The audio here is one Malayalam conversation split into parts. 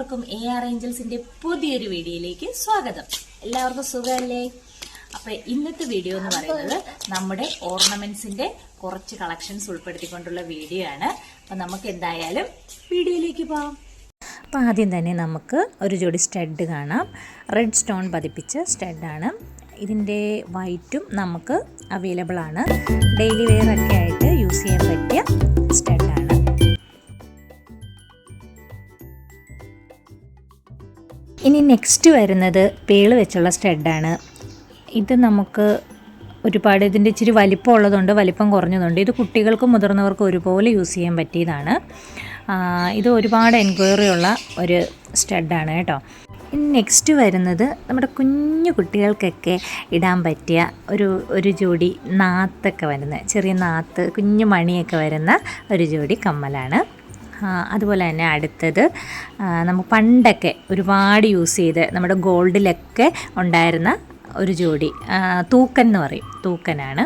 എല്ലാവർക്കും AR ഏഞ്ചൽസിന്റെ പുതിയൊരു വീഡിയോയിലേക്ക് സ്വാഗതം. എല്ലാവർക്കും സുഖമല്ലേ? അപ്പൊ ഇന്നത്തെ വീഡിയോ എന്ന് പറയുന്നത് നമ്മുടെ ഓർണമെന്റ്സിന്റെ കുറച്ച് കളക്ഷൻസ് ഉൾപ്പെടുത്തിക്കൊണ്ടുള്ള വീഡിയോ ആണ്. അപ്പൊ നമുക്ക് എന്തായാലും വീഡിയോയിലേക്ക് പോകാം. അപ്പോൾ ആദ്യം തന്നെ നമുക്ക് ഒരു ജോഡി സ്റ്റഡ് കാണാം. റെഡ് സ്റ്റോൺ പതിപ്പിച്ച സ്റ്റഡാണ്. ഇതിൻ്റെ വൈറ്റും നമുക്ക് അവൈലബിൾ ആണ്. ഡെയിലി വെയർ ഒക്കെ ആയിട്ട് യൂസ് ചെയ്യാൻ പറ്റിയ സ്റ്റഡാണ്. ഇനി നെക്സ്റ്റ് വരുന്നത് പേള് വെച്ചുള്ള സ്റ്റഡാണ്. ഇത് നമുക്ക് ഒരുപാട് ഇതിൻ്റെ ഇച്ചിരി വലിപ്പം ഉള്ളതുണ്ട്, വലിപ്പം കുറഞ്ഞതുണ്ട്. ഇത് കുട്ടികൾക്കും മുതിർന്നവർക്കും ഒരുപോലെ യൂസ് ചെയ്യാൻ പറ്റിയതാണ്. ഇത് ഒരുപാട് എൻക്വയറി ഉള്ള ഒരു സ്റ്റഡാണ് കേട്ടോ. ഇനി നെക്സ്റ്റ് വരുന്നത് നമ്മുടെ കുഞ്ഞു കുട്ടികൾക്കൊക്കെ ഇടാൻ പറ്റിയ ഒരു ജോഡി നാത്തൊക്കെ വരുന്ന, ചെറിയ നാത്ത്, കുഞ്ഞു മണിയൊക്കെ വരുന്ന ഒരു ജോഡി കമ്മലാണ്. അതുപോലെ തന്നെ അടുത്തത് നമുക്ക് പണ്ടൊക്കെ ഒരുപാട് യൂസ് ചെയ്ത് നമ്മുടെ ഗോൾഡിലൊക്കെ ഉണ്ടായിരുന്ന ഒരു ജോഡി തൂക്കൻ എന്ന് പറയും, തൂക്കനാണ്.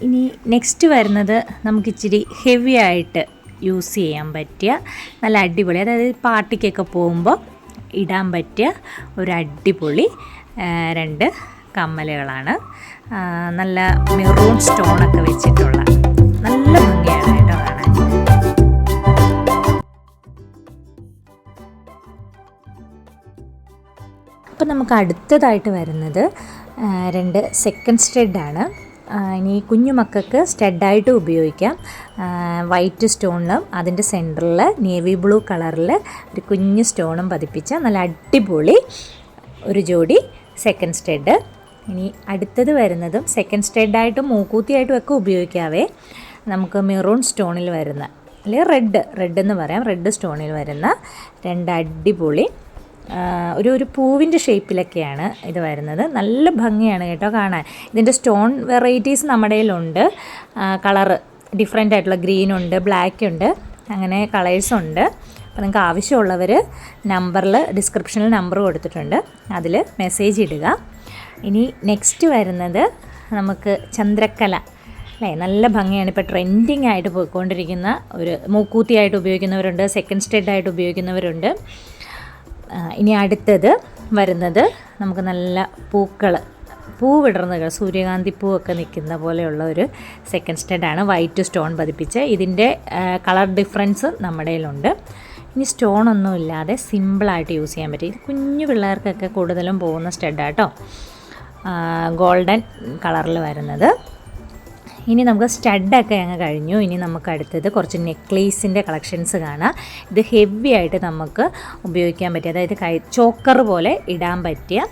ഇനി നെക്സ്റ്റ് വരുന്നത് നമുക്കിച്ചിരി ഹെവി ആയിട്ട് യൂസ് ചെയ്യാൻ പറ്റിയ നല്ല അടിപൊളി, അതായത് പാർട്ടിക്കൊക്കെ പോകുമ്പോൾ ഇടാൻ പറ്റിയ ഒരു അടിപൊളി രണ്ട് കമ്മലുകളാണ്. നല്ല മെറൂൺ സ്റ്റോണൊക്കെ വെച്ചിട്ടുള്ള നല്ല ഭംഗിയാണ് കേട്ടോ കാണാൻ. അപ്പോൾ നമുക്ക് അടുത്തതായിട്ട് വരുന്നത് രണ്ട് സെക്കൻഡ് സ്റ്റഡാണ്. ഇനി കുഞ്ഞു മക്കൾക്ക് സ്റ്റഡായിട്ട് ഉപയോഗിക്കാം. വൈറ്റ് സ്റ്റോണിലും അതിൻ്റെ സെൻറ്ററിൽ നേവി ബ്ലൂ കളറിൽ ഒരു കുഞ്ഞു സ്റ്റോണും പതിപ്പിച്ച നല്ല അടിപൊളി ഒരു ജോഡി സെക്കൻഡ് സ്റ്റഡ്. ഇനി അടുത്തത് വരുന്നതും സെക്കൻഡ് സ്റ്റഡായിട്ടും മൂക്കൂത്തിയായിട്ടും ഒക്കെ ഉപയോഗിക്കാവേ. നമുക്ക് മെറൂൺ സ്റ്റോണിൽ വരുന്ന, അല്ലെങ്കിൽ റെഡ് എന്ന് പറയാം, റെഡ് സ്റ്റോണിൽ വരുന്ന രണ്ട് അടിപൊളി ഒരു പൂവിൻ്റെ ഷേപ്പിലൊക്കെയാണ് ഇത് വരുന്നത്. നല്ല ഭംഗിയാണ് കേട്ടോ കാണാൻ. ഇതിൻ്റെ സ്റ്റോൺ വെറൈറ്റീസ് നമ്മുടെ കയ്യിലുണ്ട്. കളറ് ഡിഫറെൻ്റ് ആയിട്ടുള്ള ഗ്രീനുണ്ട്, ബ്ലാക്ക് ഉണ്ട്, അങ്ങനെ കളേഴ്സുണ്ട്. അപ്പോൾ നിങ്ങൾക്ക് ആവശ്യമുള്ളവർ നമ്പറിൽ, ഡിസ്ക്രിപ്ഷനിൽ നമ്പർ കൊടുത്തിട്ടുണ്ട്, അതിൽ മെസ്സേജ് ഇടുക. ഇനി നെക്സ്റ്റ് വരുന്നത് നമുക്ക് ചന്ദ്രക്കല, അല്ലേ? നല്ല ഭംഗിയാണ്. ഇപ്പോൾ ട്രെൻഡിങ് ആയിട്ട് പോയിക്കൊണ്ടിരിക്കുന്ന ഒരു മൂക്കൂത്തിയായിട്ട് ഉപയോഗിക്കുന്നവരുണ്ട്, സെക്കൻഡ് സ്റ്റഡായിട്ട് ഉപയോഗിക്കുന്നവരുണ്ട്. ഇനി അടുത്തത് വരുന്നത് നമുക്ക് നല്ല പൂവിടർന്ന സൂര്യകാന്തി പൂവൊക്കെ നിൽക്കുന്ന പോലെയുള്ള ഒരു സെക്കൻഡ് സ്റ്റഡാണ്. വൈറ്റ് സ്റ്റോൺ പതിപ്പിച്ച. ഇതിൻ്റെ കളർ ഡിഫറൻസ് നമ്മുടെ കയ്യിലുണ്ട്. ഇനി സ്റ്റോണൊന്നും ഇല്ലാതെ സിമ്പിളായിട്ട് യൂസ് ചെയ്യാൻ പറ്റും. ഇത് കുഞ്ഞു പിള്ളേർക്കൊക്കെ കൂടുതലും പോകുന്ന സ്റ്റഡാട്ടോ. ഗോൾഡൻ കളറിൽ വരുന്നത്. ഇനി നമുക്ക് സ്റ്റഡൊക്കെ അങ്ങ് കഴിഞ്ഞു. ഇനി നമുക്ക് അടുത്തത് കുറച്ച് നെക്ലേസിൻ്റെ കളക്ഷൻസ് കാണാം. ഇത് ഹെവി ആയിട്ട് നമുക്ക് ഉപയോഗിക്കാൻ പറ്റിയ, അതായത് ചോക്കർ പോലെ ഇടാൻ പറ്റിയ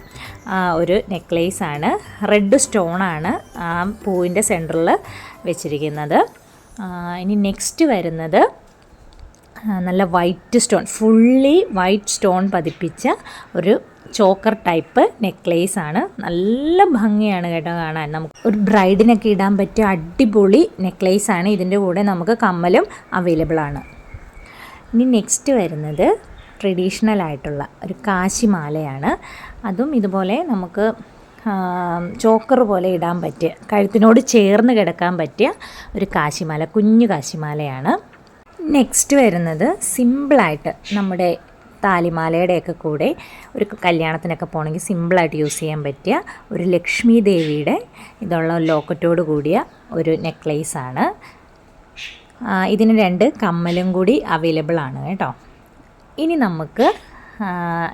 ഒരു നെക്ലേസാണ്. റെഡ് സ്റ്റോണാണ് ആ പൂവിൻ്റെ സെൻറ്ററിൽ വെച്ചിരിക്കുന്നത്. ഇനി നെക്സ്റ്റ് വരുന്നത് നല്ല white stone, fully white stone പതിപ്പിച്ച ഒരു ചോക്കർ ടൈപ്പ് നെക്ലേസാണ്. നല്ല ഭംഗിയാണ് കേട്ടോ കാണാൻ. നമുക്ക് ഒരു ബ്രൈഡിനൊക്കെ ഇടാൻ പറ്റിയ അടിപൊളി നെക്ലേസാണ്. ഇതിൻ്റെ കൂടെ നമുക്ക് കമ്മലും അവൈലബിൾ ആണ്. ഇനി നെക്സ്റ്റ് വരുന്നത് ട്രഡീഷണൽ ആയിട്ടുള്ള ഒരു കാശിമാലയാണ്. അതും ഇതുപോലെ നമുക്ക് ചോക്കർ പോലെ ഇടാൻ പറ്റിയ, കഴുത്തിനോട് ചേർന്ന് കിടക്കാൻ പറ്റിയ ഒരു കാശിമാല, കുഞ്ഞു കാശിമാലയാണ്. നെക്സ്റ്റ് വരുന്നത് സിമ്പിളായിട്ട് നമ്മുടെ താലിമാലയുടെയൊക്കെ കൂടെ ഒരു കല്യാണത്തിനൊക്കെ പോകണമെങ്കിൽ സിമ്പിളായിട്ട് യൂസ് ചെയ്യാൻ പറ്റിയ ഒരു ലക്ഷ്മി ദേവിയുടെ ഇതുള്ള ലോക്കറ്റോട് കൂടിയ ഒരു നെക്ലേസാണ്. ഇതിന് രണ്ട് കമ്മലും കൂടി അവൈലബിൾ ആണ് കേട്ടോ. ഇനി നമുക്ക്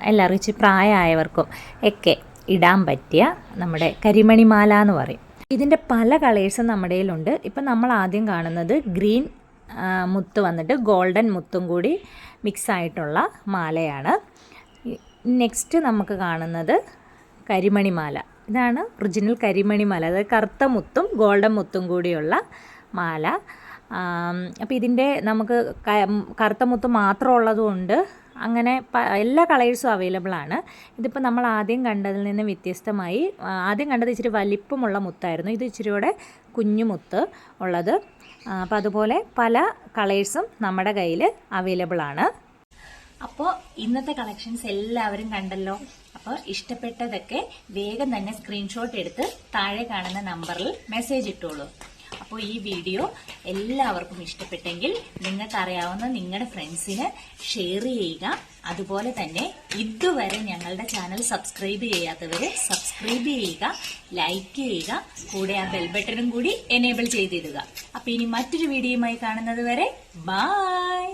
എല്ലാവർക്കും ഇച്ചിരി പ്രായമായവർക്കും ഒക്കെ ഇടാൻ പറ്റിയ നമ്മുടെ കരിമണിമാല എന്ന് പറയും. ഇതിൻ്റെ പല കളേഴ്സും നമ്മുടെ കയ്യിലുണ്ട്. ഇപ്പം നമ്മൾ ആദ്യം കാണുന്നത് ഗ്രീൻ മുത്ത് വന്നിട്ട് ഗോൾഡൻ മുത്തും കൂടി മിക്സ് ആയിട്ടുള്ള മാലയാണ്. നെക്സ്റ്റ് നമുക്ക് കാണുന്നത് കരിമണിമാല. ഇതാണ് ഒറിജിനൽ കരിമണിമാല, അതായത് കറുത്ത മുത്തും ഗോൾഡൻ മുത്തും കൂടിയുള്ള മാല. അപ്പോൾ ഇതിൻ്റെ നമുക്ക് കറുത്ത മുത്ത് മാത്രം ഉള്ളതുകൊണ്ട് അങ്ങനെ എല്ലാ കളേഴ്സും അവൈലബിൾ ആണ്. ഇതിപ്പോൾ നമ്മൾ ആദ്യം കണ്ടതിൽ നിന്ന് വ്യത്യസ്തമായി, ആദ്യം കണ്ടത് ഇച്ചിരി വലിപ്പമുള്ള മുത്തായിരുന്നു, ഇത് ഇച്ചിരി കൂടെ കുഞ്ഞു മുത്ത് ഉള്ളത്. അപ്പോൾ അതുപോലെ പല കളേഴ്സും നമ്മുടെ കയ്യിൽ അവൈലബിൾ ആണ്. അപ്പോൾ ഇന്നത്തെ കളക്ഷൻസ് എല്ലാവരും കണ്ടല്ലോ. അപ്പോൾ ഇഷ്ടപ്പെട്ടതൊക്കെ വേഗം തന്നെ സ്ക്രീൻഷോട്ട് എടുത്ത് താഴെ കാണുന്ന നമ്പറിൽ മെസ്സേജ് ഇട്ടോളൂ. അപ്പോൾ ഈ വീഡിയോ എല്ലാവർക്കും ഇഷ്ടപ്പെട്ടെങ്കിൽ നിങ്ങൾക്ക് അറിയാവുന്ന നിങ്ങളുടെ ഫ്രണ്ട്സിന് ഷെയർ ചെയ്യുക. അതുപോലെ തന്നെ ഇതുവരെ ഞങ്ങളുടെ ചാനൽ സബ്സ്ക്രൈബ് ചെയ്യാത്തവര് സബ്സ്ക്രൈബ് ചെയ്യുക, ലൈക്ക് ചെയ്യുക, കൂടെ ആ ബെൽ ബട്ടണും കൂടി എനേബിൾ ചെയ്തിടുക. അപ്പൊ ഇനി മറ്റൊരു വീഡിയോയുമായി കാണുന്നത് വരെ ബൈ.